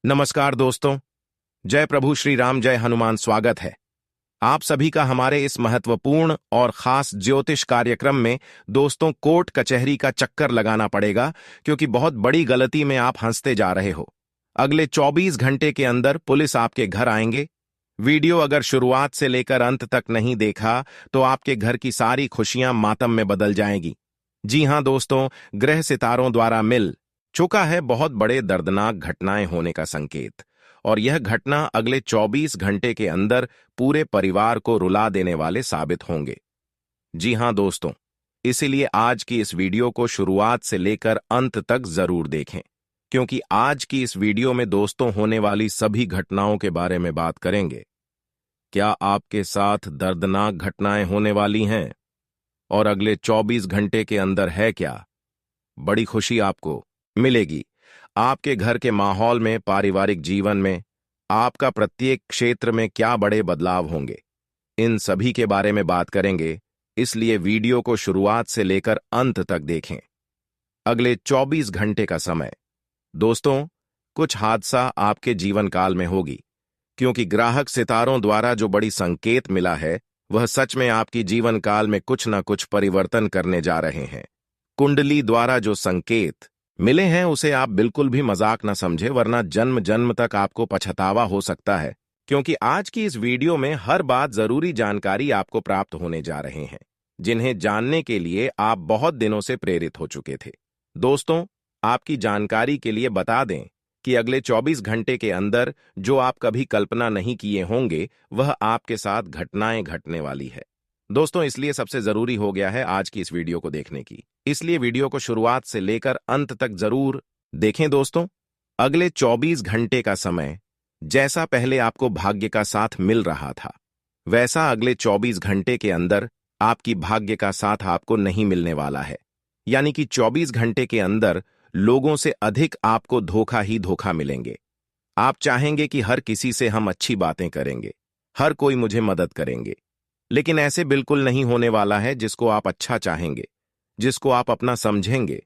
नमस्कार दोस्तों। जय प्रभु श्री राम, जय हनुमान। स्वागत है आप सभी का हमारे इस महत्वपूर्ण और खास ज्योतिष कार्यक्रम में। दोस्तों, कोर्ट कचहरी का चक्कर लगाना पड़ेगा क्योंकि बहुत बड़ी गलती में आप फंसते जा रहे हो। अगले 24 घंटे के अंदर पुलिस आपके घर आएंगे। वीडियो अगर शुरुआत से लेकर अंत तक नहीं देखा तो आपके घर की सारी खुशियां मातम में बदल जाएंगी। जी हां दोस्तों, ग्रह सितारों द्वारा मिल चुका है बहुत बड़े दर्दनाक घटनाएं होने का संकेत, और यह घटना अगले 24 घंटे के अंदर पूरे परिवार को रुला देने वाले साबित होंगे। जी हां दोस्तों, इसीलिए आज की इस वीडियो को शुरुआत से लेकर अंत तक जरूर देखें, क्योंकि आज की इस वीडियो में दोस्तों होने वाली सभी घटनाओं के बारे में बात करेंगे। क्या आपके साथ दर्दनाक घटनाएं होने वाली हैं? और अगले 24 घंटे के अंदर है क्या? बड़ी खुशी आपको मिलेगी। आपके घर के माहौल में, पारिवारिक जीवन में, आपका प्रत्येक क्षेत्र में क्या बड़े बदलाव होंगे, इन सभी के बारे में बात करेंगे। इसलिए वीडियो को शुरुआत से लेकर अंत तक देखें। अगले 24 घंटे का समय दोस्तों, कुछ हादसा आपके जीवन काल में होगी, क्योंकि ग्राहक सितारों द्वारा जो बड़ी संकेत मिला है वह सच में आपकी जीवन काल में कुछ न कुछ परिवर्तन करने जा रहे हैं। कुंडली द्वारा जो संकेत मिले हैं उसे आप बिल्कुल भी मजाक न समझे, वरना जन्म जन्म तक आपको पछतावा हो सकता है, क्योंकि आज की इस वीडियो में हर बात जरूरी जानकारी आपको प्राप्त होने जा रहे हैं, जिन्हें जानने के लिए आप बहुत दिनों से प्रेरित हो चुके थे। दोस्तों, आपकी जानकारी के लिए बता दें कि अगले 24 घंटे के अंदर जो आप कभी कल्पना नहीं किए होंगे वह आपके साथ घटनाएं घटने वाली है। दोस्तों, इसलिए सबसे जरूरी हो गया है आज की इस वीडियो को देखने की, इसलिए वीडियो को शुरुआत से लेकर अंत तक जरूर देखें। दोस्तों, अगले 24 घंटे का समय जैसा पहले आपको भाग्य का साथ मिल रहा था, वैसा अगले 24 घंटे के अंदर आपकी भाग्य का साथ आपको नहीं मिलने वाला है। यानी कि 24 घंटे के अंदर लोगों से अधिक आपको धोखा ही धोखा मिलेंगे। आप चाहेंगे कि हर किसी से हम अच्छी बातें करेंगे, हर कोई मुझे मदद करेंगे, लेकिन ऐसे बिल्कुल नहीं होने वाला है। जिसको आप अच्छा चाहेंगे, जिसको आप अपना समझेंगे,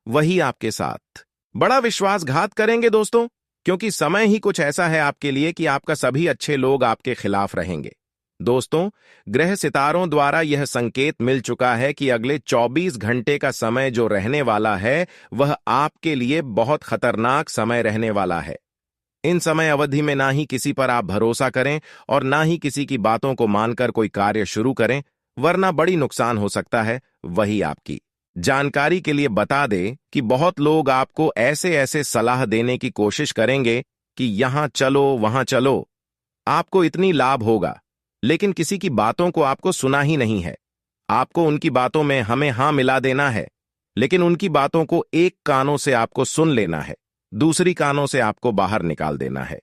वही आपके साथ बड़ा विश्वासघात करेंगे दोस्तों, क्योंकि समय ही कुछ ऐसा है आपके लिए कि आपका सभी अच्छे लोग आपके खिलाफ रहेंगे। दोस्तों, ग्रह सितारों द्वारा यह संकेत मिल चुका है कि अगले 24 घंटे का समय जो रहने वाला है वह आपके लिए बहुत खतरनाक समय रहने वाला है। इन समय अवधि में ना ही किसी पर आप भरोसा करें और ना ही किसी की बातों को मानकर कोई कार्य शुरू करें, वरना बड़ी नुकसान हो सकता है। वही आपकी जानकारी के लिए बता दें कि बहुत लोग आपको ऐसे ऐसे सलाह देने की कोशिश करेंगे कि यहां चलो, वहां चलो, आपको इतनी लाभ होगा, लेकिन किसी की बातों को आपको सुना ही नहीं है। आपको उनकी बातों में हमें हां मिला देना है, लेकिन उनकी बातों को एक कानों से आपको सुन लेना है, दूसरी कानों से आपको बाहर निकाल देना है।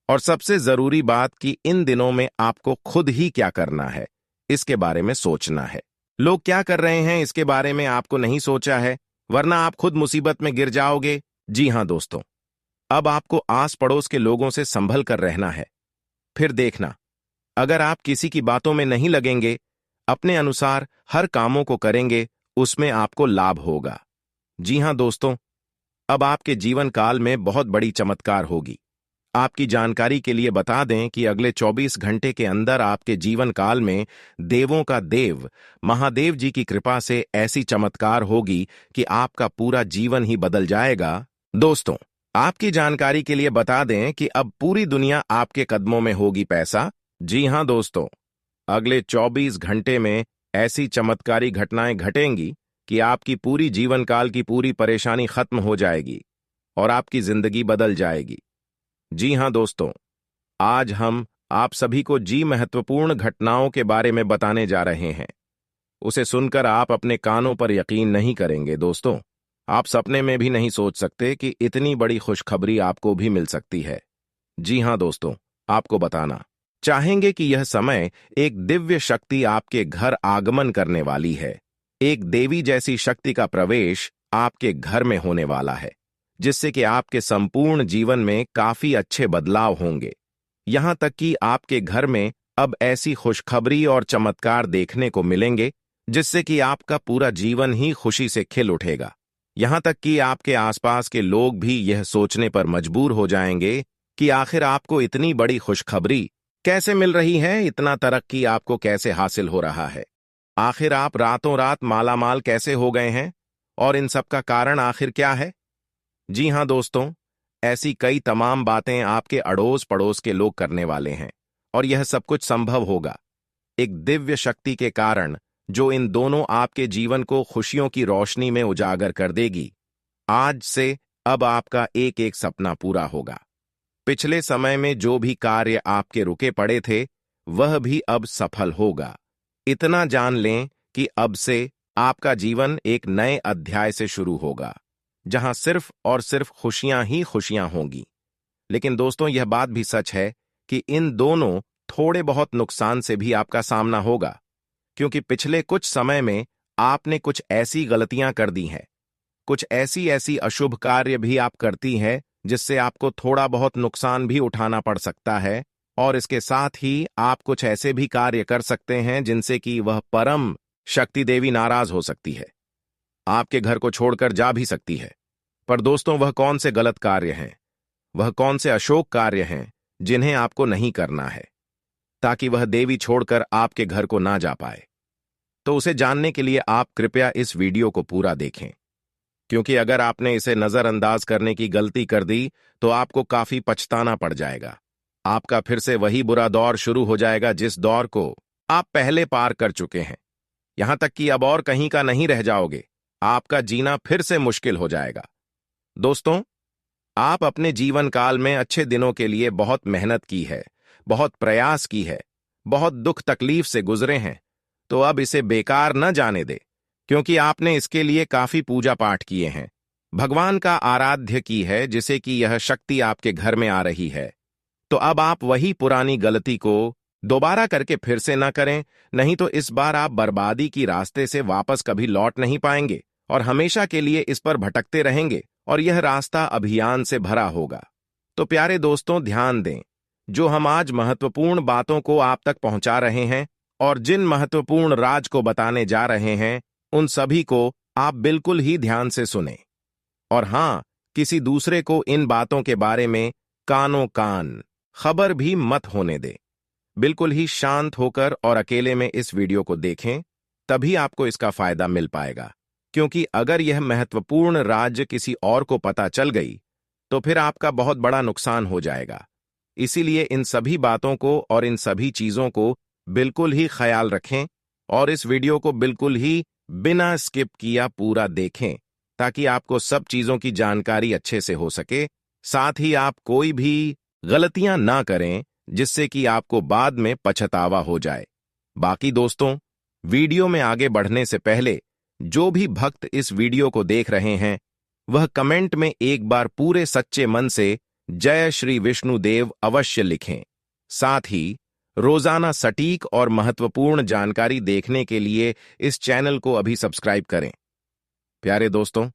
और सबसे जरूरी बात कि इन दिनों में आपको खुद ही क्या करना है, इसके बारे में सोचना है। लोग क्या कर रहे हैं इसके बारे में आपको नहीं सोचा है, वरना आप खुद मुसीबत में गिर जाओगे। जी हां दोस्तों, अब आपको आस पड़ोस के लोगों से संभल कर रहना है। फिर देखना, अगर आप किसी की बातों में नहीं लगेंगे, अपने अनुसार हर कामों को करेंगे, उसमें आपको लाभ होगा। जी हां दोस्तों, अब आपके जीवन काल में बहुत बड़ी चमत्कार होगी। आपकी जानकारी के लिए बता दें कि अगले 24 घंटे के अंदर आपके जीवन काल में देवों का देव महादेव जी की कृपा से ऐसी चमत्कार होगी कि आपका पूरा जीवन ही बदल जाएगा। दोस्तों, आपकी जानकारी के लिए बता दें कि अब पूरी दुनिया आपके कदमों में होगी पैसा। जी हां दोस्तों, अगले 24 घंटे में ऐसी चमत्कारी घटनाएं घटेंगी कि आपकी पूरी जीवन काल की पूरी परेशानी खत्म हो जाएगी और आपकी जिंदगी बदल जाएगी। जी हां दोस्तों, आज हम आप सभी को महत्वपूर्ण घटनाओं के बारे में बताने जा रहे हैं। उसे सुनकर आप अपने कानों पर यकीन नहीं करेंगे दोस्तों। आप सपने में भी नहीं सोच सकते कि इतनी बड़ी खुशखबरी आपको भी मिल सकती है। जी हां दोस्तों, आपको बताना चाहेंगे कि यह समय एक दिव्य शक्ति आपके घर आगमन करने वाली है। एक देवी जैसी शक्ति का प्रवेश आपके घर में होने वाला है, जिससे कि आपके संपूर्ण जीवन में काफी अच्छे बदलाव होंगे। यहां तक कि आपके घर में अब ऐसी खुशखबरी और चमत्कार देखने को मिलेंगे जिससे कि आपका पूरा जीवन ही खुशी से खिल उठेगा। यहां तक कि आपके आसपास के लोग भी यह सोचने पर मजबूर हो जाएंगे कि आखिर आपको इतनी बड़ी खुशखबरी कैसे मिल रही है, इतना तरक्की आपको कैसे हासिल हो रहा है, आखिर आप रातों रात मालामाल कैसे हो गए हैं, और इन सब का कारण आखिर क्या है। जी हां दोस्तों, ऐसी कई तमाम बातें आपके अड़ोस पड़ोस के लोग करने वाले हैं, और यह सब कुछ संभव होगा एक दिव्य शक्ति के कारण, जो इन दोनों आपके जीवन को खुशियों की रोशनी में उजागर कर देगी। आज से अब आपका एक एक सपना पूरा होगा। पिछले समय में जो भी कार्य आपके रुके पड़े थे, वह भी अब सफल होगा। इतना जान लें कि अब से आपका जीवन एक नए अध्याय से शुरू होगा, जहां सिर्फ और सिर्फ खुशियां ही खुशियां होंगी। लेकिन दोस्तों, यह बात भी सच है कि इन दोनों थोड़े बहुत नुकसान से भी आपका सामना होगा, क्योंकि पिछले कुछ समय में आपने कुछ ऐसी गलतियां कर दी हैं, कुछ ऐसी ऐसी अशुभ कार्य भी आप करती हैं, जिससे आपको थोड़ा बहुत नुकसान भी उठाना पड़ सकता है। और इसके साथ ही आप कुछ ऐसे भी कार्य कर सकते हैं जिनसे कि वह परम शक्ति देवी नाराज हो सकती है, आपके घर को छोड़कर जा भी सकती है। पर दोस्तों, वह कौन से गलत कार्य हैं, वह कौन से अशोक कार्य हैं जिन्हें आपको नहीं करना है, ताकि वह देवी छोड़कर आपके घर को ना जा पाए। तो उसे जानने के लिए आप कृपया इस वीडियो को पूरा देखें, क्योंकि अगर आपने इसे नजरअंदाज करने की गलती कर दी तो आपको काफी पछताना पड़ जाएगा। आपका फिर से वही बुरा दौर शुरू हो जाएगा जिस दौर को आप पहले पार कर चुके हैं। यहां तक कि अब और कहीं का नहीं रह जाओगे, आपका जीना फिर से मुश्किल हो जाएगा। दोस्तों, आप अपने जीवन काल में अच्छे दिनों के लिए बहुत मेहनत की है, बहुत प्रयास की है, बहुत दुख तकलीफ से गुजरे हैं, तो अब इसे बेकार न जाने दे, क्योंकि आपने इसके लिए काफी पूजा पाठ किए हैं, भगवान का आराध्य की है, जिसे कि यह शक्ति आपके घर में आ रही है। तो अब आप वही पुरानी गलती को दोबारा करके फिर से ना करें, नहीं तो इस बार आप बर्बादी की रास्ते से वापस कभी लौट नहीं पाएंगे और हमेशा के लिए इस पर भटकते रहेंगे, और यह रास्ता अभियान से भरा होगा। तो प्यारे दोस्तों, ध्यान दें, जो हम आज महत्वपूर्ण बातों को आप तक पहुंचा रहे हैं और जिन महत्वपूर्ण राज को बताने जा रहे हैं, उन सभी को आप बिल्कुल ही ध्यान से सुनें। और हां, किसी दूसरे को इन बातों के बारे में कानों कान खबर भी मत होने दे। बिल्कुल ही शांत होकर और अकेले में इस वीडियो को देखें, तभी आपको इसका फायदा मिल पाएगा। क्योंकि अगर यह महत्वपूर्ण राज किसी और को पता चल गई, तो फिर आपका बहुत बड़ा नुकसान हो जाएगा। इसीलिए इन सभी बातों को और इन सभी चीजों को बिल्कुल ही ख्याल रखें और इस वीडियो को बिल्कुल ही बिना स्किप किया पूरा देखें, ताकि आपको सब चीजों की जानकारी अच्छे से हो सके। साथ ही आप कोई भी गलतियां ना करें, जिससे कि आपको बाद में पछतावा हो जाए। बाकी दोस्तों, वीडियो में आगे बढ़ने से पहले जो भी भक्त इस वीडियो को देख रहे हैं, वह कमेंट में एक बार पूरे सच्चे मन से जय श्री विष्णुदेव अवश्य लिखें। साथ ही रोजाना सटीक और महत्वपूर्ण जानकारी देखने के लिए इस चैनल को अभी सब्सक्राइब करें। प्यारे दोस्तों,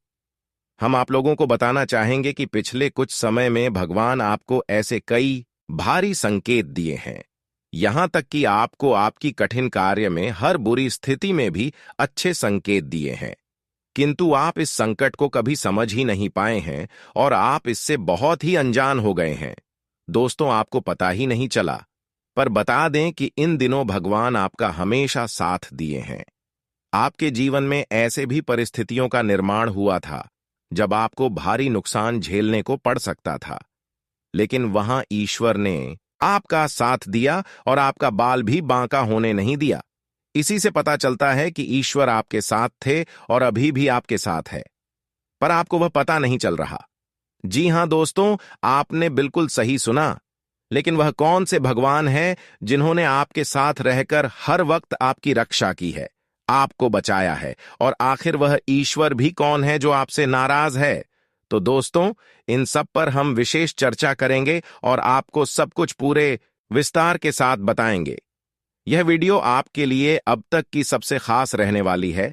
हम आप लोगों को बताना चाहेंगे कि पिछले कुछ समय में भगवान आपको ऐसे कई भारी संकेत दिए हैं, यहां तक कि आपको आपकी कठिन कार्य में हर बुरी स्थिति में भी अच्छे संकेत दिए हैं, किंतु आप इस संकट को कभी समझ ही नहीं पाए हैं और आप इससे बहुत ही अनजान हो गए हैं। दोस्तों, आपको पता ही नहीं चला, पर बता दें कि इन दिनों भगवान आपका हमेशा साथ दिए हैं। आपके जीवन में ऐसे भी परिस्थितियों का निर्माण हुआ था जब आपको भारी नुकसान झेलने को पड़ सकता था, लेकिन वहां ईश्वर ने आपका साथ दिया और आपका बाल भी बांका होने नहीं दिया। इसी से पता चलता है कि ईश्वर आपके साथ थे और अभी भी आपके साथ है, पर आपको वह पता नहीं चल रहा। जी हां दोस्तों, आपने बिल्कुल सही सुना। लेकिन वह कौन से भगवान हैं जिन्होंने आपके साथ रहकर हर वक्त आपकी रक्षा की है, आपको बचाया है, और आखिर वह ईश्वर भी कौन है जो आपसे नाराज है? तो दोस्तों, इन सब पर हम विशेष चर्चा करेंगे और आपको सब कुछ पूरे विस्तार के साथ बताएंगे। यह वीडियो आपके लिए अब तक की सबसे खास रहने वाली है,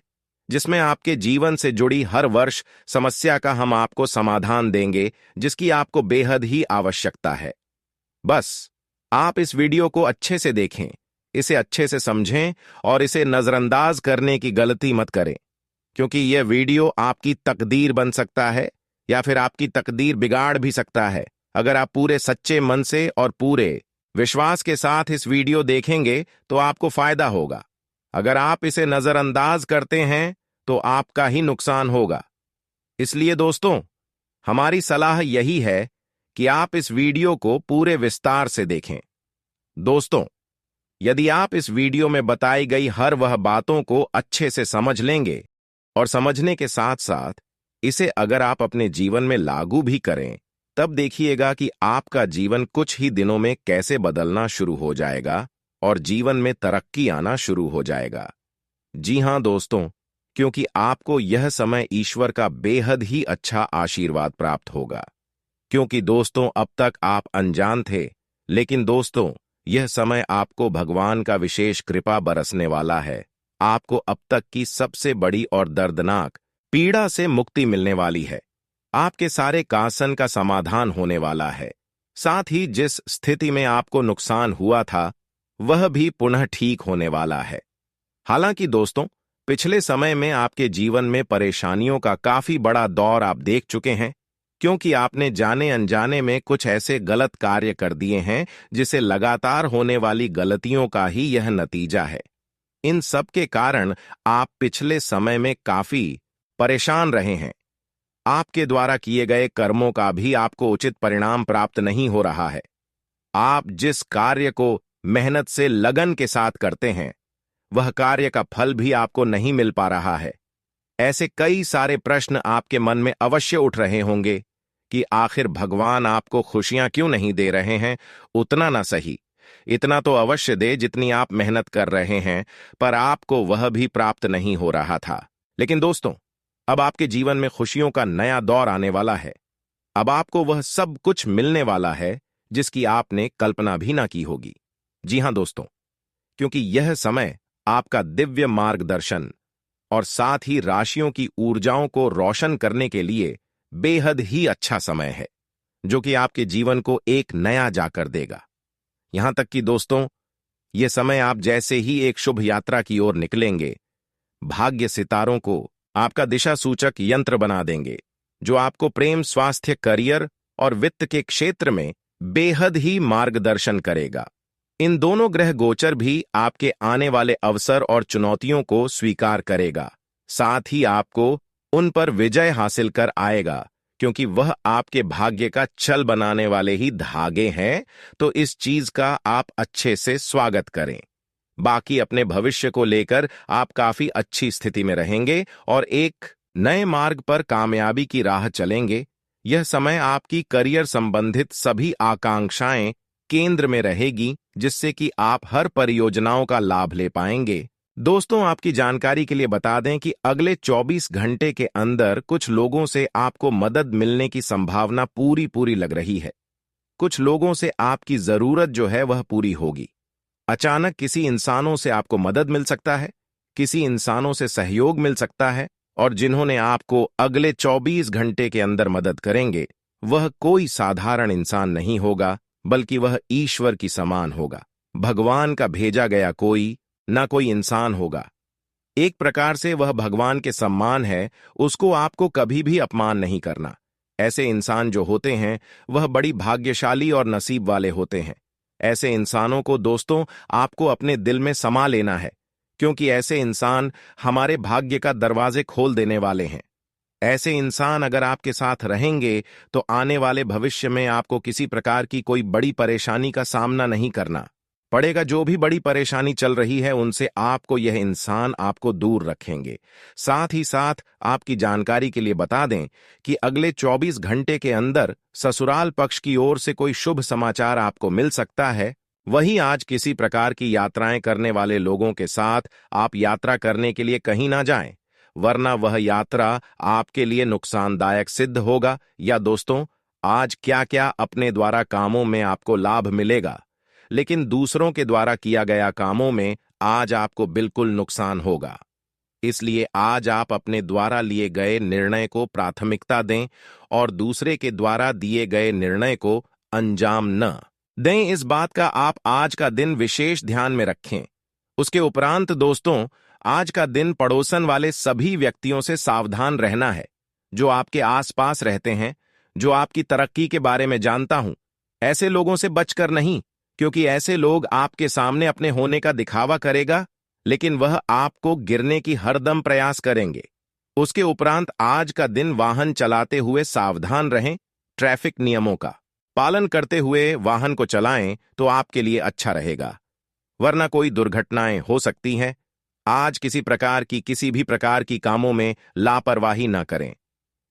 जिसमें आपके जीवन से जुड़ी हर वर्ष समस्या का हम आपको समाधान देंगे, जिसकी आपको बेहद ही आवश्यकता है। बस आप इस वीडियो को अच्छे से देखें, इसे अच्छे से समझें और इसे नजरअंदाज करने की गलती मत करें, क्योंकि यह वीडियो आपकी तकदीर बन सकता है या फिर आपकी तकदीर बिगाड़ भी सकता है अगर आप पूरे सच्चे मन से और पूरे विश्वास के साथ इस वीडियो देखेंगे तो आपको फायदा होगा। अगर आप इसे नजरअंदाज करते हैं तो आपका ही नुकसान होगा। इसलिए दोस्तों, हमारी सलाह यही है कि आप इस वीडियो को पूरे विस्तार से देखें। दोस्तों, यदि आप इस वीडियो में बताई गई हर वह बातों को अच्छे से समझ लेंगे और समझने के साथ साथ इसे अगर आप अपने जीवन में लागू भी करें, तब देखिएगा कि आपका जीवन कुछ ही दिनों में कैसे बदलना शुरू हो जाएगा और जीवन में तरक्की आना शुरू हो जाएगा। जी हां दोस्तों, क्योंकि आपको यह समय ईश्वर का बेहद ही अच्छा आशीर्वाद प्राप्त होगा। क्योंकि दोस्तों, अब तक आप अनजान थे, लेकिन दोस्तों, यह समय आपको भगवान का विशेष कृपा बरसने वाला है। आपको अब तक की सबसे बड़ी और दर्दनाक पीड़ा से मुक्ति मिलने वाली है। आपके सारे कासन का समाधान होने वाला है। साथ ही जिस स्थिति में आपको नुकसान हुआ था, वह भी पुनः ठीक होने वाला है। हालांकि दोस्तों, पिछले समय में आपके जीवन में परेशानियों का काफी बड़ा दौर आप देख चुके हैं, क्योंकि आपने जाने अनजाने में कुछ ऐसे गलत कार्य कर दिए हैं जिसे लगातार होने वाली गलतियों का ही यह नतीजा है। इन सब के कारण आप पिछले समय में काफी परेशान रहे हैं। आपके द्वारा किए गए कर्मों का भी आपको उचित परिणाम प्राप्त नहीं हो रहा है। आप जिस कार्य को मेहनत से लगन के साथ करते हैं, वह कार्य का फल भी आपको नहीं मिल पा रहा है। ऐसे कई सारे प्रश्न आपके मन में अवश्य उठ रहे होंगे कि आखिर भगवान आपको खुशियां क्यों नहीं दे रहे हैं। उतना ना सही, इतना तो अवश्य दे जितनी आप मेहनत कर रहे हैं, पर आपको वह भी प्राप्त नहीं हो रहा था। लेकिन दोस्तों, अब आपके जीवन में खुशियों का नया दौर आने वाला है। अब आपको वह सब कुछ मिलने वाला है जिसकी आपने कल्पना भी ना की होगी। जी हां दोस्तों, क्योंकि यह समय आपका दिव्य मार्गदर्शन और साथ ही राशियों की ऊर्जाओं को रोशन करने के लिए बेहद ही अच्छा समय है, जो कि आपके जीवन को एक नया जाकर देगा। यहां तक कि दोस्तों, यह समय आप जैसे ही एक शुभ यात्रा की ओर निकलेंगे, भाग्य सितारों को आपका दिशा सूचक यंत्र बना देंगे, जो आपको प्रेम, स्वास्थ्य, करियर और वित्त के क्षेत्र में बेहद ही मार्गदर्शन करेगा। इन दोनों ग्रह गोचर भी आपके आने वाले अवसर और चुनौतियों को स्वीकार करेगा। साथ ही आपको उन पर विजय हासिल कर आएगा, क्योंकि वह आपके भाग्य का छल बनाने वाले ही धागे हैं। तो इस चीज का आप अच्छे से स्वागत करें। बाकी अपने भविष्य को लेकर आप काफी अच्छी स्थिति में रहेंगे और एक नए मार्ग पर कामयाबी की राह चलेंगे। यह समय आपकी करियर संबंधित सभी आकांक्षाएं केंद्र में रहेगी, जिससे कि आप हर परियोजनाओं का लाभ ले पाएंगे। दोस्तों, आपकी जानकारी के लिए बता दें कि अगले 24 घंटे के अंदर कुछ लोगों से आपको मदद मिलने की संभावना पूरी लग रही है। कुछ लोगों से आपकी जरूरत जो है वह पूरी होगी। अचानक किसी इंसानों से आपको मदद मिल सकता है, किसी इंसानों से सहयोग मिल सकता है, और जिन्होंने आपको अगले 24 घंटे के अंदर मदद करेंगे, वह कोई साधारण इंसान नहीं होगा, बल्कि वह ईश्वर की समान होगा। भगवान का भेजा गया कोई ना कोई इंसान होगा। एक प्रकार से वह भगवान के सम्मान है, उसको आपको कभी भी अपमान नहीं करना। ऐसे इंसान जो होते हैं वह बड़ी भाग्यशाली और नसीब वाले होते हैं। ऐसे इंसानों को दोस्तों आपको अपने दिल में समा लेना है, क्योंकि ऐसे इंसान हमारे भाग्य का दरवाजे खोल देने वाले हैं। ऐसे इंसान अगर आपके साथ रहेंगे तो आने वाले भविष्य में आपको किसी प्रकार की कोई बड़ी परेशानी का सामना नहीं करना पड़ेगा। जो भी बड़ी परेशानी चल रही है उनसे आपको यह इंसान आपको दूर रखेंगे। साथ ही साथ आपकी जानकारी के लिए बता दें कि अगले 24 घंटे के अंदर ससुराल पक्ष की ओर से कोई शुभ समाचार आपको मिल सकता है। वहीं आज किसी प्रकार की यात्राएं करने वाले लोगों के साथ आप यात्रा करने के लिए कहीं ना जाएं, वरना वह यात्रा आपके लिए नुकसानदायक सिद्ध होगा। या दोस्तों, आज क्या क्या अपने द्वारा कामों में आपको लाभ मिलेगा, लेकिन दूसरों के द्वारा किया गया कामों में आज आपको बिल्कुल नुकसान होगा। इसलिए आज आप अपने द्वारा लिए गए निर्णय को प्राथमिकता दें और दूसरे के द्वारा दिए गए निर्णय को अंजाम न दें। इस बात का आप आज का दिन विशेष ध्यान में रखें। उसके उपरांत दोस्तों, आज का दिन पड़ोसन वाले सभी व्यक्तियों से सावधान रहना है जो आपके आसपास रहते हैं। जो आपकी तरक्की के बारे में जानता हूं। ऐसे लोगों से बचकर नहीं, क्योंकि ऐसे लोग आपके सामने अपने होने का दिखावा करेगा, लेकिन वह आपको गिरने की हरदम प्रयास करेंगे। उसके उपरांत आज का दिन वाहन चलाते हुए सावधान रहें, ट्रैफिक नियमों का पालन करते हुए वाहन को चलाएं तो आपके लिए अच्छा रहेगा, वरना कोई दुर्घटनाएं हो सकती हैं। आज किसी भी प्रकार की कामों में लापरवाही न करें,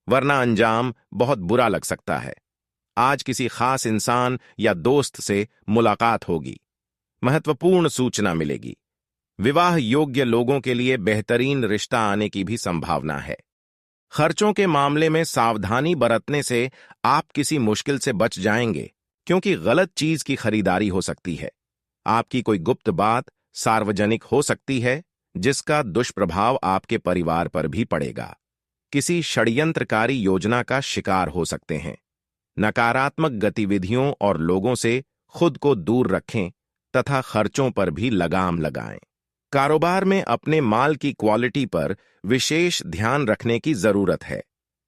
वरना अंजाम बहुत बुरा लग सकता है। आज किसी खास इंसान या दोस्त से मुलाकात होगी, महत्वपूर्ण सूचना मिलेगी। विवाह योग्य लोगों के लिए बेहतरीन रिश्ता आने की भी संभावना है। खर्चों के मामले में सावधानी बरतने से आप किसी मुश्किल से बच जाएंगे, क्योंकि गलत चीज की खरीदारी हो सकती है। आपकी कोई गुप्त बात सार्वजनिक हो सकती है, जिसका दुष्प्रभाव आपके परिवार पर भी पड़ेगा। किसी षड्यंत्रकारी योजना का शिकार हो सकते हैं। नकारात्मक गतिविधियों और लोगों से खुद को दूर रखें तथा खर्चों पर भी लगाम लगाएं। कारोबार में अपने माल की क्वालिटी पर विशेष ध्यान रखने की जरूरत है,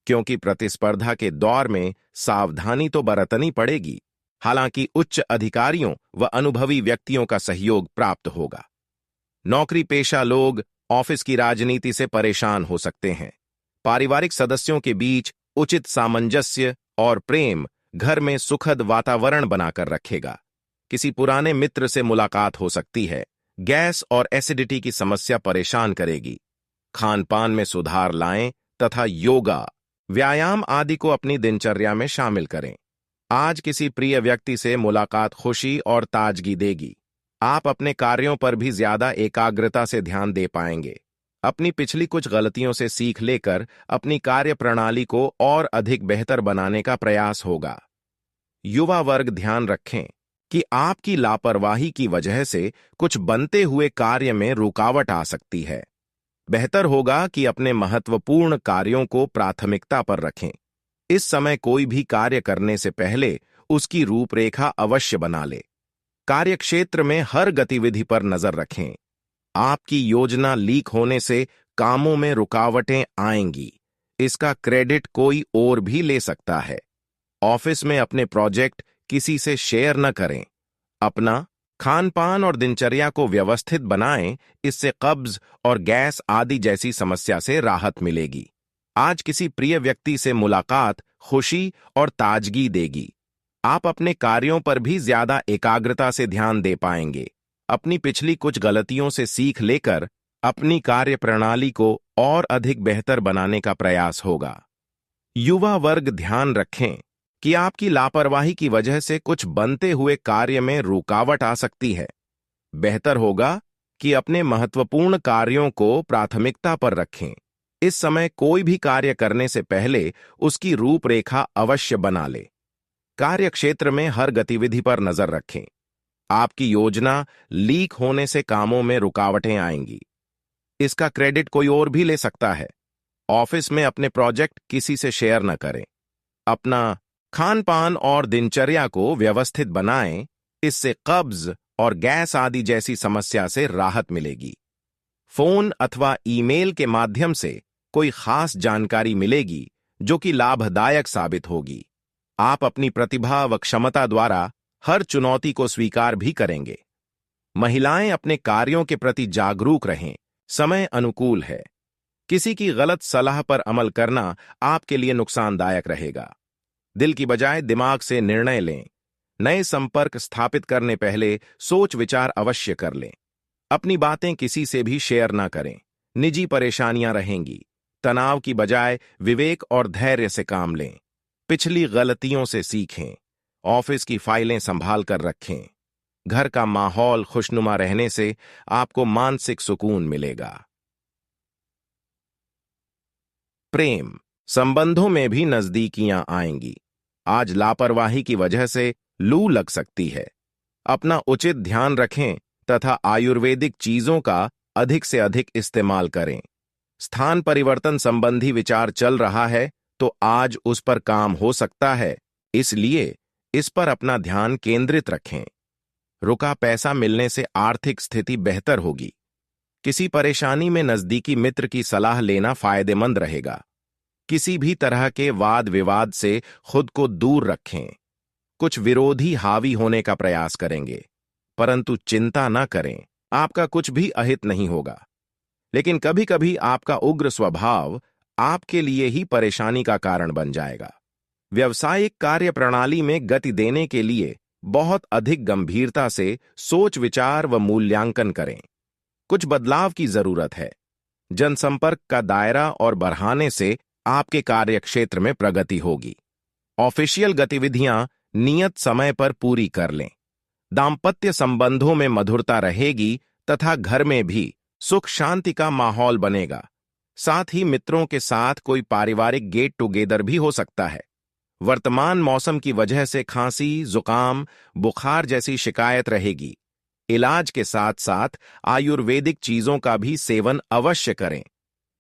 क्योंकि प्रतिस्पर्धा के दौर में सावधानी तो बरतनी पड़ेगी। हालांकि उच्च अधिकारियों व अनुभवी व्यक्तियों का सहयोग प्राप्त होगा। नौकरी पेशा लोग ऑफिस की राजनीति से परेशान हो सकते हैं। पारिवारिक सदस्यों के बीच उचित सामंजस्य और प्रेम घर में सुखद वातावरण बनाकर रखेगा। किसी पुराने मित्र से मुलाकात हो सकती है। गैस और एसिडिटी की समस्या परेशान करेगी। खान पान में सुधार लाएं तथा योगा, व्यायाम आदि को अपनी दिनचर्या में शामिल करें। आज किसी प्रिय व्यक्ति से मुलाकात खुशी और ताजगी देगी। आप अपने कार्यों पर भी ज्यादा एकाग्रता से ध्यान दे पाएंगे। अपनी पिछली कुछ गलतियों से सीख लेकर अपनी कार्य प्रणाली को और अधिक बेहतर बनाने का प्रयास होगा। युवा वर्ग ध्यान रखें कि आपकी लापरवाही की वजह से कुछ बनते हुए कार्य में रुकावट आ सकती है। बेहतर होगा कि अपने महत्वपूर्ण कार्यों को प्राथमिकता पर रखें। इस समय कोई भी कार्य करने से पहले उसकी रूपरेखा अवश्य बना ले। कार्यक्षेत्र में हर गतिविधि पर नजर रखें। आपकी योजना लीक होने से कामों में रुकावटें आएंगी। इसका क्रेडिट कोई और भी ले सकता है। ऑफिस में अपने प्रोजेक्ट किसी से शेयर न करें। अपना खान पान और दिनचर्या को व्यवस्थित बनाएं, इससे कब्ज और गैस आदि जैसी समस्या से राहत मिलेगी। आज किसी प्रिय व्यक्ति से मुलाकात खुशी और ताजगी देगी। आप अपने कार्यों पर भी ज्यादा एकाग्रता से ध्यान दे पाएंगे। अपनी पिछली कुछ गलतियों से सीख लेकर अपनी कार्य प्रणाली को और अधिक बेहतर बनाने का प्रयास होगा। युवा वर्ग ध्यान रखें कि आपकी लापरवाही की वजह से कुछ बनते हुए कार्य में रुकावट आ सकती है। बेहतर होगा कि अपने महत्वपूर्ण कार्यों को प्राथमिकता पर रखें। इस समय कोई भी कार्य करने से पहले उसकी रूपरेखा अवश्य बना ले। कार्यक्षेत्र में हर गतिविधि पर नजर रखें। आपकी योजना लीक होने से कामों में रुकावटें आएंगी। इसका क्रेडिट कोई और भी ले सकता है। ऑफिस में अपने प्रोजेक्ट किसी से शेयर न करें। अपना खान पान और दिनचर्या को व्यवस्थित बनाएं, इससे कब्ज और गैस आदि जैसी समस्या से राहत मिलेगी। फोन अथवा ईमेल के माध्यम से कोई खास जानकारी मिलेगी जो कि लाभदायक साबित होगी। आप अपनी प्रतिभा व क्षमता द्वारा हर चुनौती को स्वीकार भी करेंगे। महिलाएं अपने कार्यों के प्रति जागरूक रहें। समय अनुकूल है। किसी की गलत सलाह पर अमल करना आपके लिए नुकसानदायक रहेगा। दिल की बजाय दिमाग से निर्णय लें। नए संपर्क स्थापित करने पहले सोच विचार अवश्य कर लें। अपनी बातें किसी से भी शेयर ना करें। निजी परेशानियां रहेंगी। तनाव की बजाय विवेक और धैर्य से काम लें। पिछली गलतियों से सीखें। ऑफिस की फाइलें संभाल कर रखें। घर का माहौल खुशनुमा रहने से आपको मानसिक सुकून मिलेगा। प्रेम संबंधों में भी नजदीकियां आएंगी। आज लापरवाही की वजह से लू लग सकती है। अपना उचित ध्यान रखें तथा आयुर्वेदिक चीजों का अधिक से अधिक इस्तेमाल करें। स्थान परिवर्तन संबंधी विचार चल रहा है तो आज उस पर काम हो सकता है, इसलिए इस पर अपना ध्यान केंद्रित रखें। रुका पैसा मिलने से आर्थिक स्थिति बेहतर होगी। किसी परेशानी में नजदीकी मित्र की सलाह लेना फायदेमंद रहेगा। किसी भी तरह के वाद विवाद से खुद को दूर रखें। कुछ विरोधी हावी होने का प्रयास करेंगे, परंतु चिंता न करें, आपका कुछ भी अहित नहीं होगा। लेकिन कभी कभी आपका उग्र स्वभाव आपके लिए ही परेशानी का कारण बन जाएगा। व्यावसायिक कार्य प्रणाली में गति देने के लिए बहुत अधिक गंभीरता से सोच विचार व मूल्यांकन करें। कुछ बदलाव की जरूरत है। जनसंपर्क का दायरा और बढ़ाने से आपके कार्यक्षेत्र में प्रगति होगी। ऑफिशियल गतिविधियां नियत समय पर पूरी कर लें। दाम्पत्य संबंधों में मधुरता रहेगी तथा घर में भी सुख शांति का माहौल बनेगा। साथ ही मित्रों के साथ कोई पारिवारिक गेट टुगेदर भी हो सकता है। वर्तमान मौसम की वजह से खांसी, जुकाम, बुखार जैसी शिकायत रहेगी। इलाज के साथ साथ आयुर्वेदिक चीजों का भी सेवन अवश्य करें।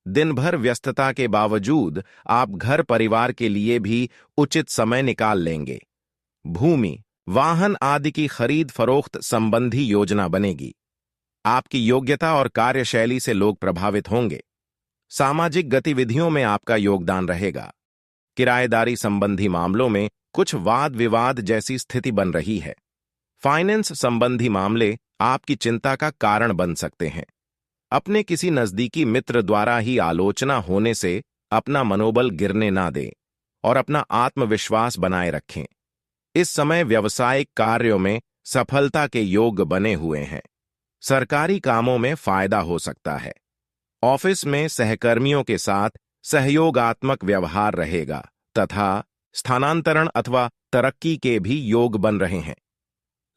दिन भर व्यस्तता के बावजूद आप घर परिवार के लिए भी उचित समय निकाल लेंगे। भूमि, वाहन आदि की खरीद फरोख्त संबंधी योजना बनेगी। आपकी योग्यता और कार्यशैली से लोग प्रभावित होंगे। सामाजिक गतिविधियों में आपका योगदान रहेगा। किराएदारी संबंधी मामलों में कुछ वाद विवाद जैसी स्थिति बन रही है। फाइनेंस संबंधी मामले आपकी चिंता का कारण बन सकते हैं। अपने किसी नजदीकी मित्र द्वारा ही आलोचना होने से अपना मनोबल गिरने ना दें और अपना आत्मविश्वास बनाए रखें। इस समय व्यावसायिक कार्यों में सफलता के योग बने हुए हैं। सरकारी कामों में फायदा हो सकता है। ऑफिस में सहकर्मियों के साथ सहयोगात्मक व्यवहार रहेगा तथा स्थानांतरण अथवा तरक्की के भी योग बन रहे हैं।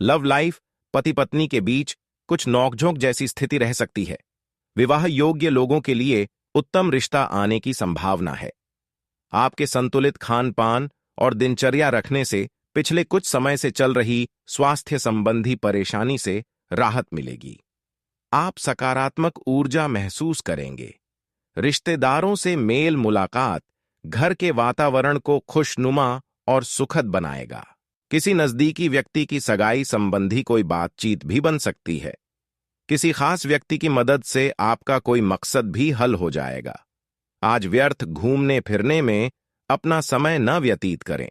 लव लाइफ, पति पत्नी के बीच कुछ नोकझोंक जैसी स्थिति रह सकती है। विवाह योग्य लोगों के लिए उत्तम रिश्ता आने की संभावना है। आपके संतुलित खान पान और दिनचर्या रखने से पिछले कुछ समय से चल रही स्वास्थ्य संबंधी परेशानी से राहत मिलेगी। आप सकारात्मक ऊर्जा महसूस करेंगे। रिश्तेदारों से मेल मुलाकात घर के वातावरण को खुशनुमा और सुखद बनाएगा। किसी नजदीकी व्यक्ति की सगाई संबंधी कोई बातचीत भी बन सकती है। किसी खास व्यक्ति की मदद से आपका कोई मकसद भी हल हो जाएगा। आज व्यर्थ घूमने फिरने में अपना समय न व्यतीत करें,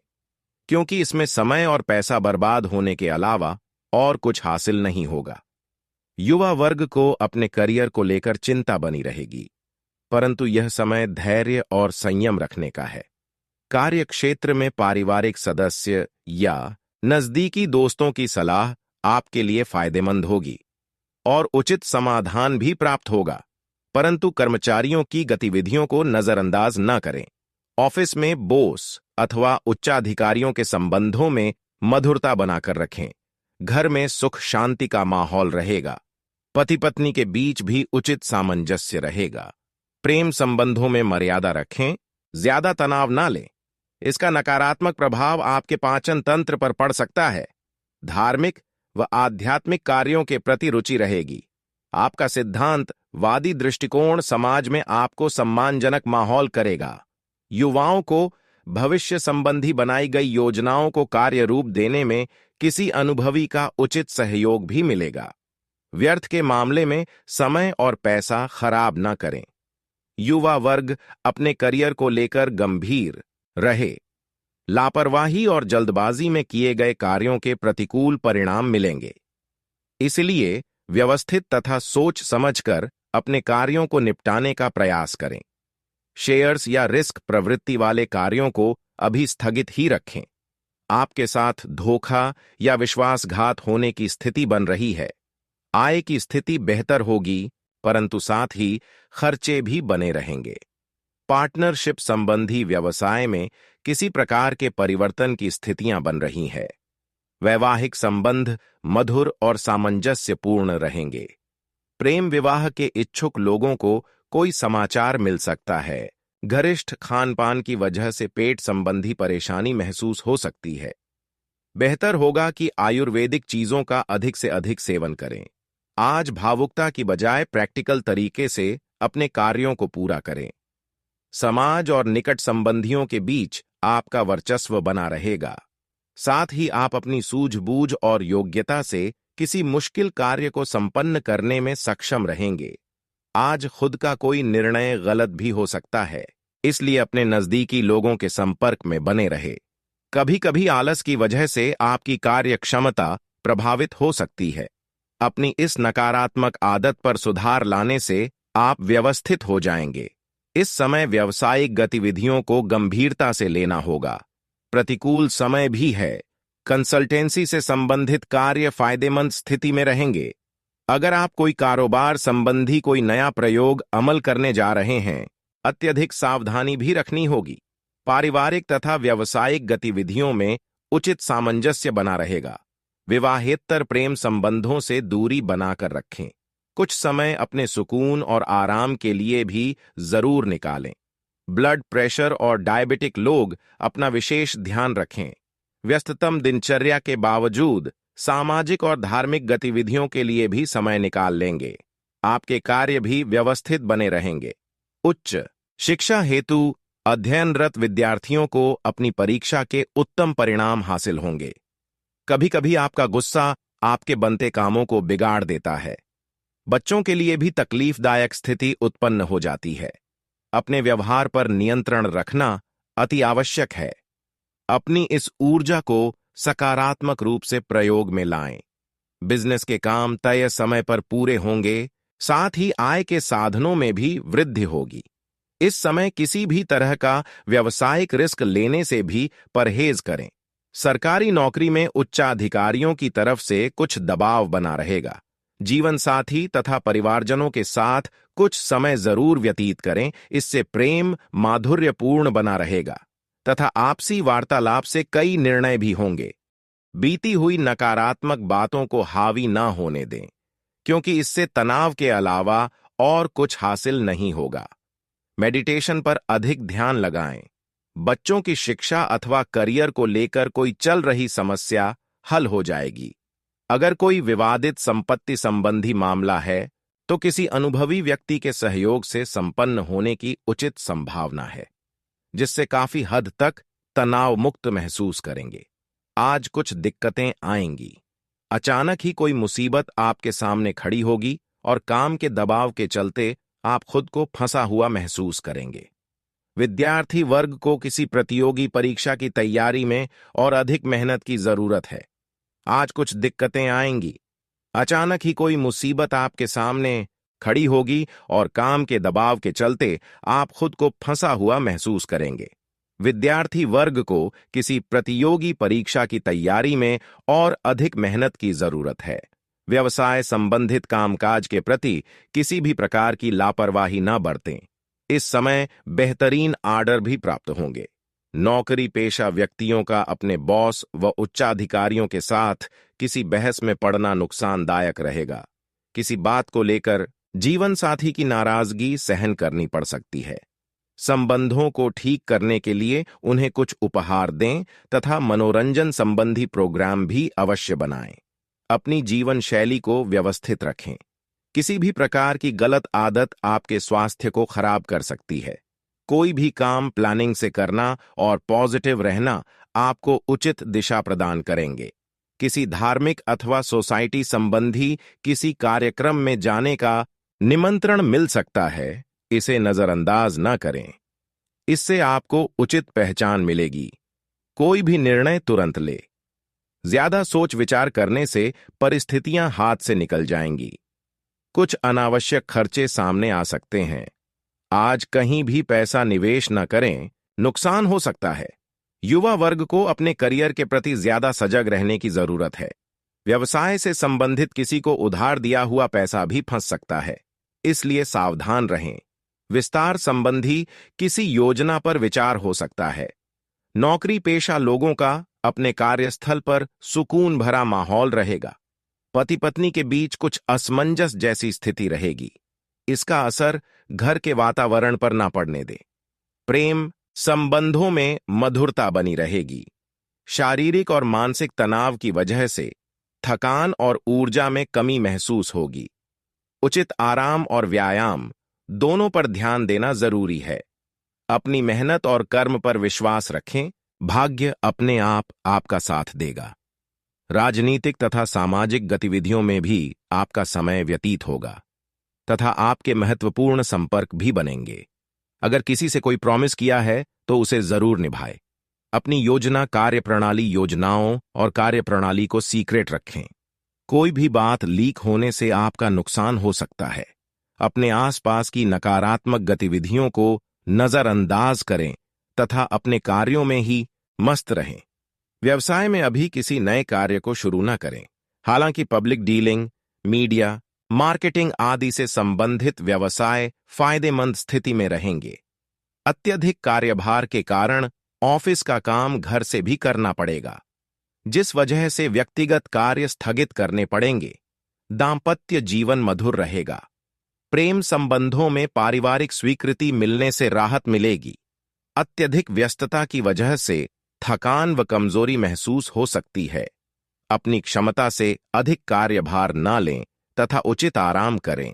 क्योंकि इसमें समय और पैसा बर्बाद होने के अलावा और कुछ हासिल नहीं होगा। युवा वर्ग को अपने करियर को लेकर चिंता बनी रहेगी, परंतु यह समय धैर्य और संयम रखने का है। कार्यक्षेत्र में पारिवारिक सदस्य या नजदीकी दोस्तों की सलाह आपके लिए फायदेमंद होगी और उचित समाधान भी प्राप्त होगा, परंतु कर्मचारियों की गतिविधियों को नजरअंदाज न करें। ऑफिस में बॉस अथवा उच्चाधिकारियों के संबंधों में मधुरता बनाकर रखें। घर में सुख शांति का माहौल रहेगा। पति पत्नी के बीच भी उचित सामंजस्य रहेगा। प्रेम संबंधों में मर्यादा रखें, ज्यादा तनाव ना लें। इसका नकारात्मक प्रभाव आपके पाचन तंत्र पर पड़ सकता है। धार्मिक व आध्यात्मिक कार्यों के प्रति रुचि रहेगी। आपका सिद्धांत वादी दृष्टिकोण समाज में आपको सम्मानजनक माहौल करेगा। युवाओं को भविष्य संबंधी बनाई गई योजनाओं को कार्य रूप देने में किसी अनुभवी का उचित सहयोग भी मिलेगा। व्यर्थ के मामले में समय और पैसा खराब न करें। युवा वर्ग अपने करियर को लेकर गंभीर रहे। लापरवाही और जल्दबाजी में किए गए कार्यों के प्रतिकूल परिणाम मिलेंगे। इसलिए व्यवस्थित तथा सोच समझकर अपने कार्यों को निपटाने का प्रयास करें। शेयर्स या रिस्क प्रवृत्ति वाले कार्यों को अभी स्थगित ही रखें। आपके साथ धोखा या विश्वासघात होने की स्थिति बन रही है। आय की स्थिति बेहतर होगी, परंतु साथ ही खर्चे भी बने रहेंगे। पार्टनरशिप संबंधी व्यवसाय में किसी प्रकार के परिवर्तन की स्थितियां बन रही हैं। वैवाहिक संबंध मधुर और सामंजस्यपूर्ण रहेंगे। प्रेम विवाह के इच्छुक लोगों को कोई समाचार मिल सकता है। गरिष्ठ खानपान की वजह से पेट संबंधी परेशानी महसूस हो सकती है। बेहतर होगा कि आयुर्वेदिक चीजों का अधिक से अधिक सेवन करें। आज भावुकता की बजाय प्रैक्टिकल तरीके से अपने कार्यों को पूरा करें। समाज और निकट संबंधियों के बीच आपका वर्चस्व बना रहेगा। साथ ही आप अपनी सूझबूझ और योग्यता से किसी मुश्किल कार्य को संपन्न करने में सक्षम रहेंगे। आज खुद का कोई निर्णय गलत भी हो सकता है, इसलिए अपने नजदीकी लोगों के संपर्क में बने रहे। कभी कभी आलस की वजह से आपकी कार्य क्षमता प्रभावित हो सकती है। अपनी इस नकारात्मक आदत पर सुधार लाने से आप व्यवस्थित हो जाएंगे। इस समय व्यावसायिक गतिविधियों को गंभीरता से लेना होगा। प्रतिकूल समय भी है। कंसल्टेंसी से संबंधित कार्य फायदेमंद स्थिति में रहेंगे। अगर आप कोई कारोबार संबंधी कोई नया प्रयोग अमल करने जा रहे हैं, अत्यधिक सावधानी भी रखनी होगी। पारिवारिक तथा व्यावसायिक गतिविधियों में उचित सामंजस्य बना रहेगा। विवाहेतर प्रेम संबंधों से दूरी बनाकर रखें। कुछ समय अपने सुकून और आराम के लिए भी जरूर निकालें। ब्लड प्रेशर और डायबिटिक लोग अपना विशेष ध्यान रखें। व्यस्ततम दिनचर्या के बावजूद सामाजिक और धार्मिक गतिविधियों के लिए भी समय निकाल लेंगे। आपके कार्य भी व्यवस्थित बने रहेंगे। उच्च शिक्षा हेतु अध्ययनरत विद्यार्थियों को अपनी परीक्षा के उत्तम परिणाम हासिल होंगे। कभी कभी आपका गुस्सा आपके बनते कामों को बिगाड़ देता है। बच्चों के लिए भी तकलीफदायक स्थिति उत्पन्न हो जाती है। अपने व्यवहार पर नियंत्रण रखना अति आवश्यक है। अपनी इस ऊर्जा को सकारात्मक रूप से प्रयोग में लाएं। बिजनेस के काम तय समय पर पूरे होंगे, साथ ही आय के साधनों में भी वृद्धि होगी। इस समय किसी भी तरह का व्यावसायिक रिस्क लेने से भी परहेज करें। सरकारी नौकरी में उच्चाधिकारियों की तरफ से कुछ दबाव बना रहेगा। जीवन साथी तथा परिवारजनों के साथ कुछ समय जरूर व्यतीत करें, इससे प्रेम माधुर्यपूर्ण बना रहेगा तथा आपसी वार्तालाप से कई निर्णय भी होंगे। बीती हुई नकारात्मक बातों को हावी न होने दें, क्योंकि इससे तनाव के अलावा और कुछ हासिल नहीं होगा। मेडिटेशन पर अधिक ध्यान लगाएं। बच्चों की शिक्षा अथवा करियर को लेकर कोई चल रही समस्या हल हो जाएगी। अगर कोई विवादित संपत्ति संबंधी मामला है तो किसी अनुभवी व्यक्ति के सहयोग से संपन्न होने की उचित संभावना है, जिससे काफी हद तक तनाव मुक्त महसूस करेंगे। आज कुछ दिक्कतें आएंगी। अचानक ही कोई मुसीबत आपके सामने खड़ी होगी और काम के दबाव के चलते आप खुद को फंसा हुआ महसूस करेंगे। विद्यार्थी वर्ग को किसी प्रतियोगी परीक्षा की तैयारी में और अधिक मेहनत की जरूरत है। आज कुछ दिक्कतें आएंगी। अचानक ही कोई मुसीबत आपके सामने खड़ी होगी और काम के दबाव के चलते आप खुद को फंसा हुआ महसूस करेंगे। विद्यार्थी वर्ग को किसी प्रतियोगी परीक्षा की तैयारी में और अधिक मेहनत की जरूरत है। व्यवसाय संबंधित कामकाज के प्रति किसी भी प्रकार की लापरवाही न बरतें। इस समय बेहतरीन आर्डर भी प्राप्त होंगे। नौकरी पेशा व्यक्तियों का अपने बॉस व उच्चाधिकारियों के साथ किसी बहस में पड़ना नुकसानदायक रहेगा। किसी बात को लेकर जीवन साथी की नाराजगी सहन करनी पड़ सकती है। संबंधों को ठीक करने के लिए उन्हें कुछ उपहार दें तथा मनोरंजन संबंधी प्रोग्राम भी अवश्य बनाएं। अपनी जीवन शैली को व्यवस्थित रखें। किसी भी प्रकार की गलत आदत आपके स्वास्थ्य को खराब कर सकती है। कोई भी काम प्लानिंग से करना और पॉजिटिव रहना आपको उचित दिशा प्रदान करेंगे। किसी धार्मिक अथवा सोसाइटी संबंधी किसी कार्यक्रम में जाने का निमंत्रण मिल सकता है, इसे नजरअंदाज न करें। इससे आपको उचित पहचान मिलेगी। कोई भी निर्णय तुरंत ले। ज्यादा सोच विचार करने से परिस्थितियां हाथ से निकल जाएंगी। कुछ अनावश्यक खर्चे सामने आ सकते हैं। आज कहीं भी पैसा निवेश न करें, नुकसान हो सकता है। युवा वर्ग को अपने करियर के प्रति ज्यादा सजग रहने की जरूरत है। व्यवसाय से संबंधित किसी को उधार दिया हुआ पैसा भी फंस सकता है, इसलिए सावधान रहें। विस्तार संबंधी किसी योजना पर विचार हो सकता है। नौकरी पेशा लोगों का अपने कार्यस्थल पर सुकून भरा माहौल रहेगा। पति पत्नी के बीच कुछ असमंजस जैसी स्थिति रहेगी। इसका असर घर के वातावरण पर ना पड़ने दें। प्रेम संबंधों में मधुरता बनी रहेगी। शारीरिक और मानसिक तनाव की वजह से थकान और ऊर्जा में कमी महसूस होगी। उचित आराम और व्यायाम दोनों पर ध्यान देना जरूरी है। अपनी मेहनत और कर्म पर विश्वास रखें, भाग्य अपने आप आपका साथ देगा। राजनीतिक तथा सामाजिक गतिविधियों में भी आपका समय व्यतीत होगा तथा आपके महत्वपूर्ण संपर्क भी बनेंगे। अगर किसी से कोई प्रॉमिस किया है तो उसे जरूर निभाए। अपनी योजना, कार्यप्रणाली, योजनाओं और कार्यप्रणाली को सीक्रेट रखें। कोई भी बात लीक होने से आपका नुकसान हो सकता है। अपने आसपास की नकारात्मक गतिविधियों को नजरअंदाज करें तथा अपने कार्यों में ही मस्त रहें। व्यवसाय में अभी किसी नए कार्य को शुरू न करें। हालांकि पब्लिक डीलिंग, मीडिया, मार्केटिंग आदि से संबंधित व्यवसाय फायदेमंद स्थिति में रहेंगे। अत्यधिक कार्यभार के कारण ऑफिस का काम घर से भी करना पड़ेगा, जिस वजह से व्यक्तिगत कार्य स्थगित करने पड़ेंगे। दांपत्य जीवन मधुर रहेगा। प्रेम संबंधों में पारिवारिक स्वीकृति मिलने से राहत मिलेगी। अत्यधिक व्यस्तता की वजह से थकान व कमजोरी महसूस हो सकती है। अपनी क्षमता से अधिक कार्यभार न लें तथा उचित आराम करें।